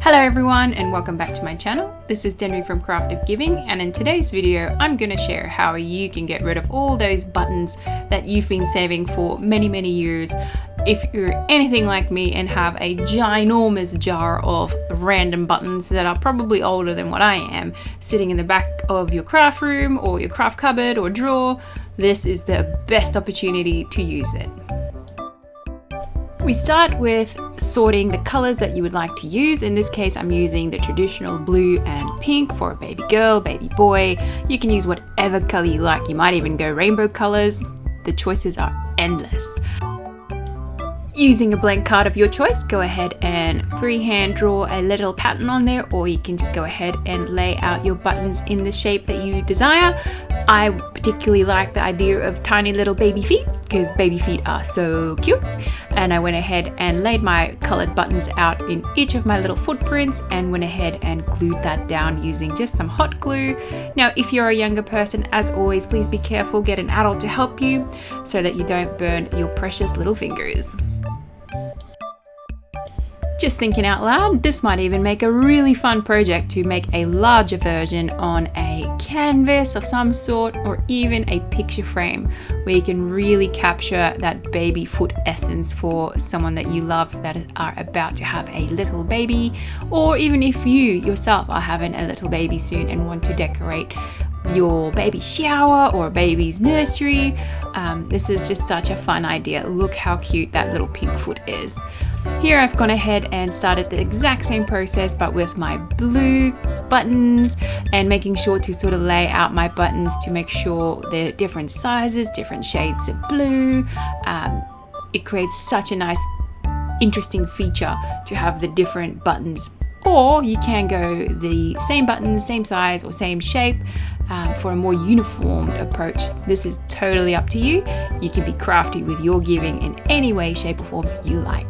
Hello everyone and welcome back to my channel. This is Danrie from Crafty Giving, and in today's video I'm going to share how you can get rid of all those buttons that you've been saving for many years. If you're anything like me and have a ginormous jar of random buttons that are probably older than what I am, sitting in the back of your craft room or your craft cupboard or drawer, this is the best opportunity to use it. We start with sorting the colors that you would like to use. In this case, I'm using the traditional blue and pink for a baby girl, baby boy. You can use whatever color you like. You might even go rainbow colors. The choices are endless. Using a blank card of your choice, go ahead and freehand draw a little pattern on there, or you can just go ahead and lay out your buttons in the shape that you desire. I particularly like the idea of tiny little baby feet because baby feet are so cute. And I went ahead and laid my colored buttons out in each of my little footprints and went ahead and glued that down using just some hot glue. Now, if you're a younger person, as always, please be careful, get an adult to help you so that you don't burn your precious little fingers. Just thinking out loud, this might even make a really fun project to make a larger version on a canvas of some sort, or even a picture frame where you can really capture that baby foot essence for someone that you love that are about to have a little baby, or even if you yourself are having a little baby soon and want to decorate your baby shower or baby's nursery. This is just such a fun idea. Look how cute that little pink foot is. Here I've gone ahead and started the exact same process but with my blue buttons, and making sure to sort of lay out my buttons to make sure they're different sizes, different shades of blue. It creates such a nice interesting feature to have the different buttons. Or you can go the same buttons, same size or same shape for a more uniformed approach. This is totally up to you. You can be crafty with your giving in any way, shape or form you like.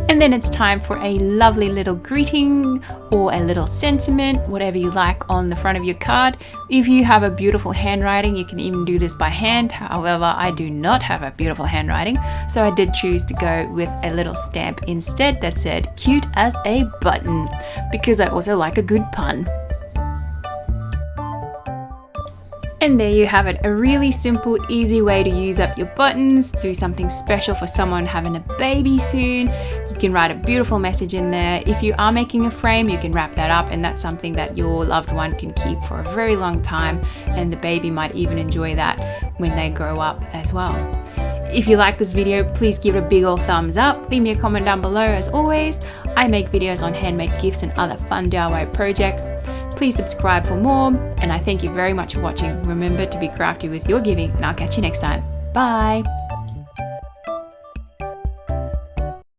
And then it's time for a lovely little greeting or a little sentiment, whatever you like, on the front of your card. If you have a beautiful handwriting, you can even do this by hand. However, I do not have a beautiful handwriting, so I did choose to go with a little stamp instead that said "cute as a button," because I also like a good pun. And there you have it, a really simple, easy way to use up your buttons, do something special for someone having a baby soon. You can write a beautiful message in there. If you are making a frame, you can wrap that up, and that's something that your loved one can keep for a very long time, and the baby might even enjoy that when they grow up as well. If you like this video, please give it a big old thumbs up. Leave me a comment down below. As always, I make videos on handmade gifts and other fun DIY projects. Please subscribe for more, and I thank you very much for watching. Remember to be crafty with your giving, and I'll catch you next time. Bye!